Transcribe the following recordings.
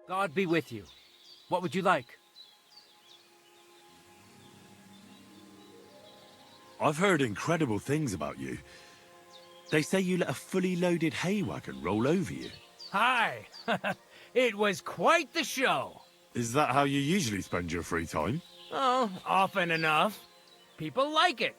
God be with you. What would you like? I've heard incredible things about you. They say you let a fully loaded hay wagon roll over you. Hi! It was quite the show. Is that how you usually spend your free time? Oh, often enough. People like it.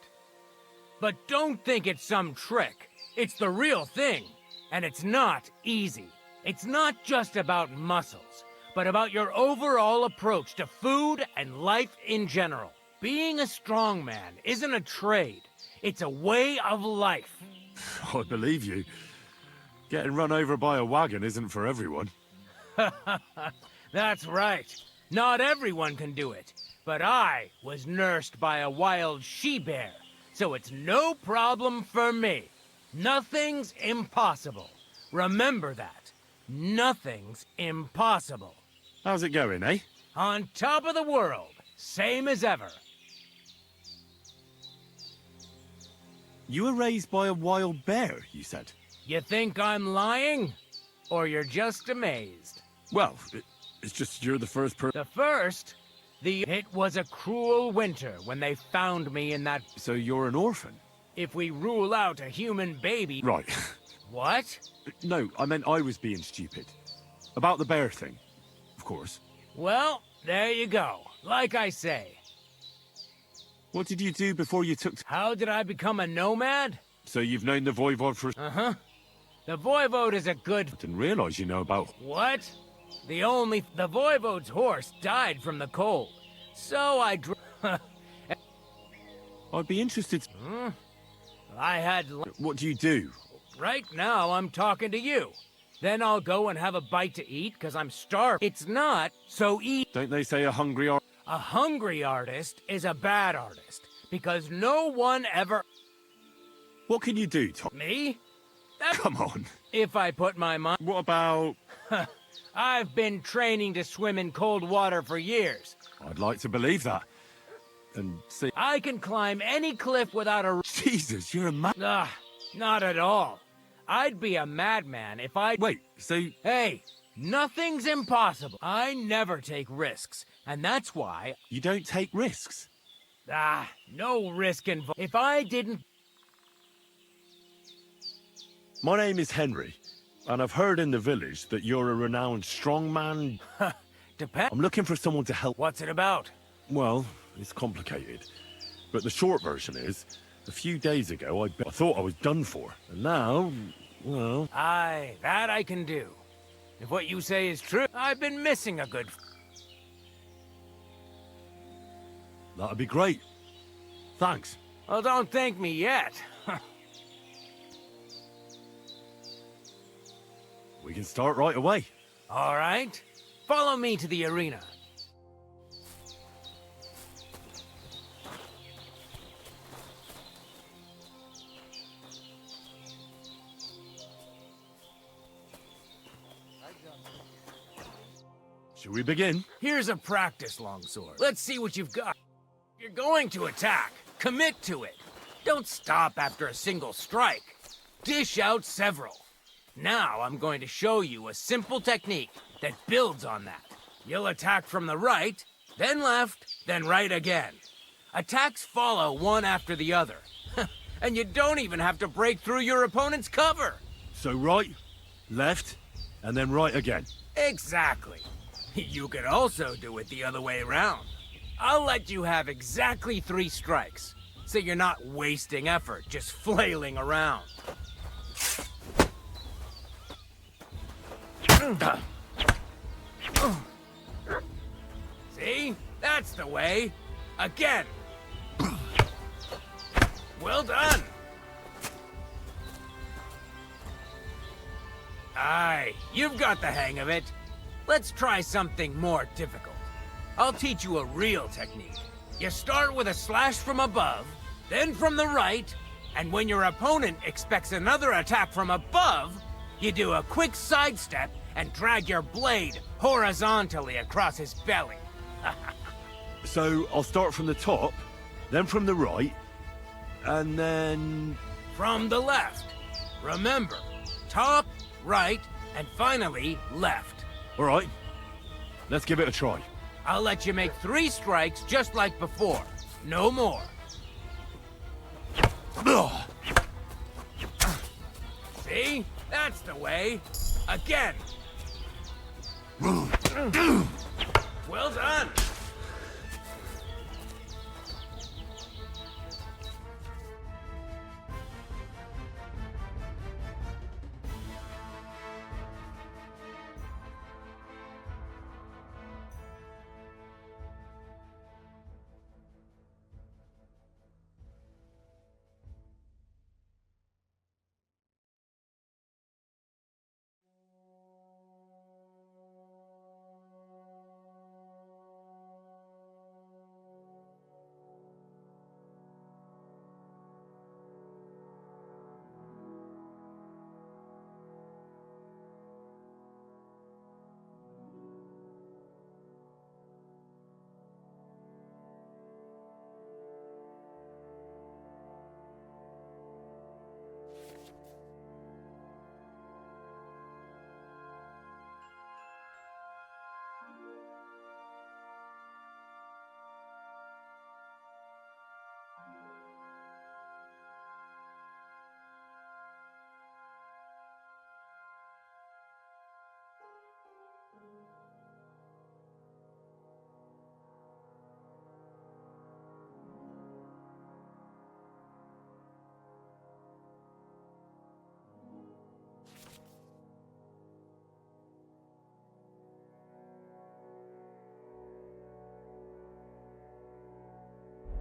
But don't think it's some trick. It's the real thing. And it's not easy. It's not just about muscles, but about your overall approach to food and life in general. Being a strongman isn't a trade. It's a way of life. I believe you. Getting run over by a wagon isn't for everyone. That's right. Not everyone can do it. But I was nursed by a wild she-bear, so it's no problem for me. Nothing's impossible. Remember that. Nothing's impossible. How's it going, eh? On top of the world, same as ever. You were raised by a wild bear, you said? You think I'm lying? Or you're just amazed? Well, it's just you're the first person... The first? It was a cruel winter when they found me in that... So you're an orphan? If we rule out a human baby... Right. What? No, I meant I was being stupid. About the bear thing, of course. Well, there you go. Like I say. What did you do before you took... How did I become a nomad? So you've known the Voivod for... Uh-huh. The Voivod is a good... I didn't realize you know about... What? The Voivod's horse died from the cold. So I I'd be interested... I had... What do you do? Right now, I'm talking to you. Then I'll go and have a bite to eat, because I'm starved. It's not, so eat... Don't they say a hungry artist... A hungry artist is a bad artist, because no one ever... What can you do, Tom? Me? Come on. If I put my mind... What about... I've been training to swim in cold water for years. I'd like to believe that. And see... I can climb any cliff without a... Jesus, you're a man... Not at all. I'd be a madman if I... Wait, so... Hey, nothing's impossible. I never take risks, and that's why... You don't take risks? No risk involved. If I didn't... My name is Henry, and I've heard in the village that you're a renowned strongman. Depends. I'm looking for someone to help. What's it about? Well, it's complicated. But the short version is, a few days ago I thought I was done for. And now, well... Aye, that I can do. If what you say is true, I've been missing a good... That'd be great. Thanks. Well, don't thank me yet. We can start right away. All right. Follow me to the arena. Should we begin? Here's a practice longsword. Let's see what you've got. You're going to attack. Commit to it. Don't stop after a single strike. Dish out several. Now I'm going to show you a simple technique that builds on that. You'll attack from the right, then left, then right again. Attacks follow one after the other. And you don't even have to break through your opponent's cover. So right, left, and then right again. Exactly. You could also do it the other way around. I'll let you have exactly 3 strikes, so you're not wasting effort just flailing around. See? That's the way. Again. Well done. Aye, you've got the hang of it. Let's try something more difficult. I'll teach you a real technique. You start with a slash from above, then from the right, and when your opponent expects another attack from above, you do a quick sidestep and drag your blade horizontally across his belly. So I'll start from the top, then from the right, and then... From the left. Remember, top, right, and finally left. All right, Let's give it a try. I'll let you make 3 strikes just like before. No more. See? That's the way. Again. Well done.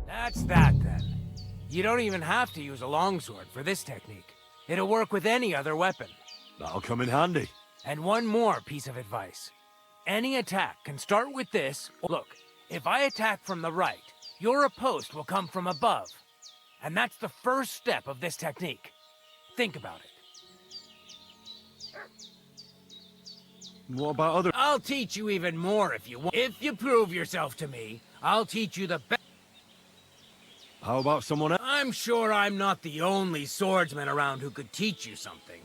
That's that, then. You don't even have to use a longsword for this technique. It'll work with any other weapon. That'll come in handy. And one more piece of advice. Any attack can start with this. Look, if I attack from the right, your riposte will come from above. And that's the first step of this technique. Think about it. What about other... I'll teach you even more if you want. If you prove yourself to me, I'll teach you the best. How about someone else? I'm sure I'm not the only swordsman around who could teach you something.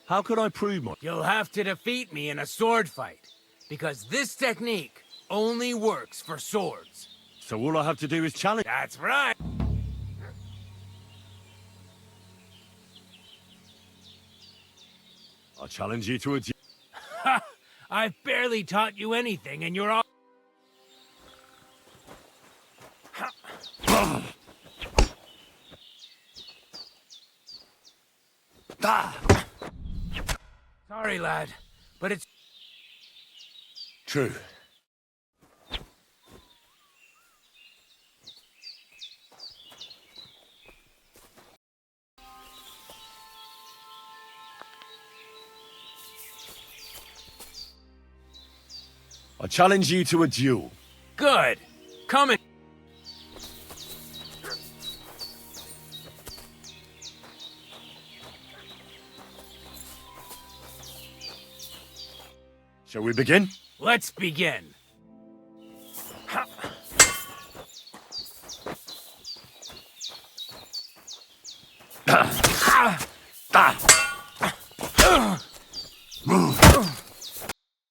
How could I prove my... You'll have to defeat me in a sword fight, because this technique only works for swords. So all I have to do is challenge... That's right. I'll challenge you to a... Ha! I've barely taught you anything, and you're all... Sorry, lad, but it's... True. I challenge you to a duel. Good. Come in. Shall we begin? Let's begin.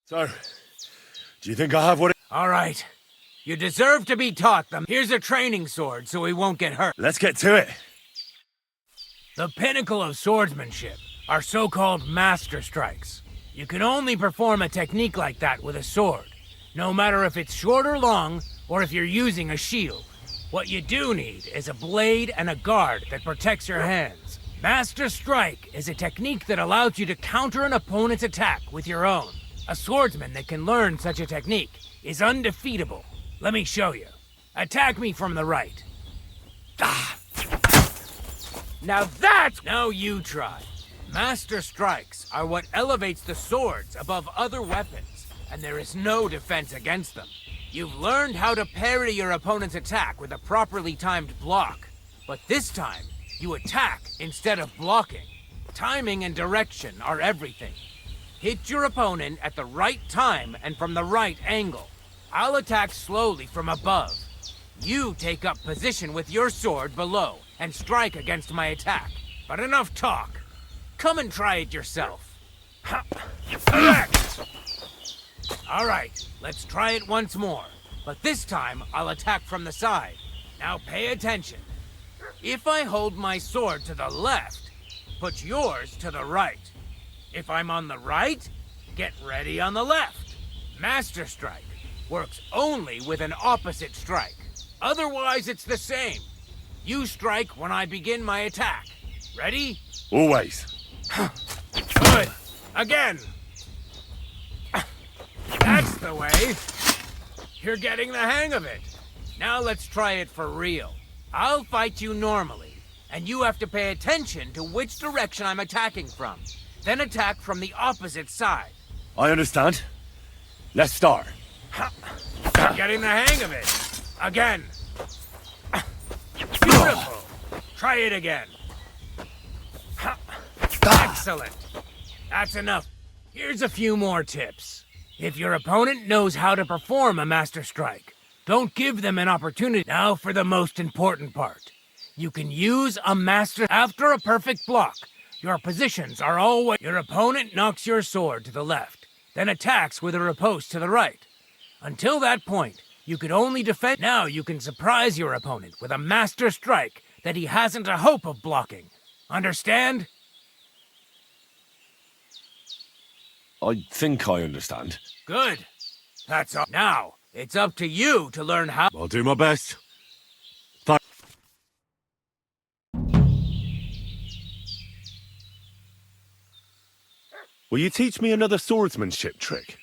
So, do you think I have what it... All right. You deserve to be taught them. Here's a training sword so we won't get hurt. Let's get to it. The pinnacle of swordsmanship are so-called master strikes. You can only perform a technique like that with a sword, no matter if it's short or long, or if you're using a shield. What you do need is a blade and a guard that protects your hands. Master Strike is a technique that allows you to counter an opponent's attack with your own. A swordsman that can learn such a technique is undefeatable. Let me show you. Attack me from the right. Now that's... Now you try. Master Strikes are what elevates the swords above other weapons, and there is no defense against them. You've learned how to parry your opponent's attack with a properly timed block, but this time, you attack instead of blocking. Timing and direction are everything. Hit your opponent at the right time and from the right angle. I'll attack slowly from above. You take up position with your sword below and strike against my attack. But enough talk. Come and try it yourself. All right, let's try it once more. But this time, I'll attack from the side. Now pay attention. If I hold my sword to the left, put yours to the right. If I'm on the right, get ready on the left. Master Strike works only with an opposite strike. Otherwise, it's the same. You strike when I begin my attack. Ready? Always. Good. Again. That's the way. You're getting the hang of it. Now let's try it for real. I'll fight you normally, and you have to pay attention to which direction I'm attacking from. Then attack from the opposite side. I understand. Let's start. You're getting the hang of it. Again. Beautiful. Try it again. Excellent. That's enough. Here's a few more tips. If your opponent knows how to perform a Master Strike, don't give them an opportunity. Now for the most important part. You can use a Master after a perfect block. Your positions are always... Your opponent knocks your sword to the left, then attacks with a riposte to the right. Until that point, you could only defend. Now you can surprise your opponent with a Master Strike that he hasn't a hope of blocking. Understand? I think I understand. Good. That's all. Now, it's up to you to learn how... I'll do my best. Will you teach me another swordsmanship trick?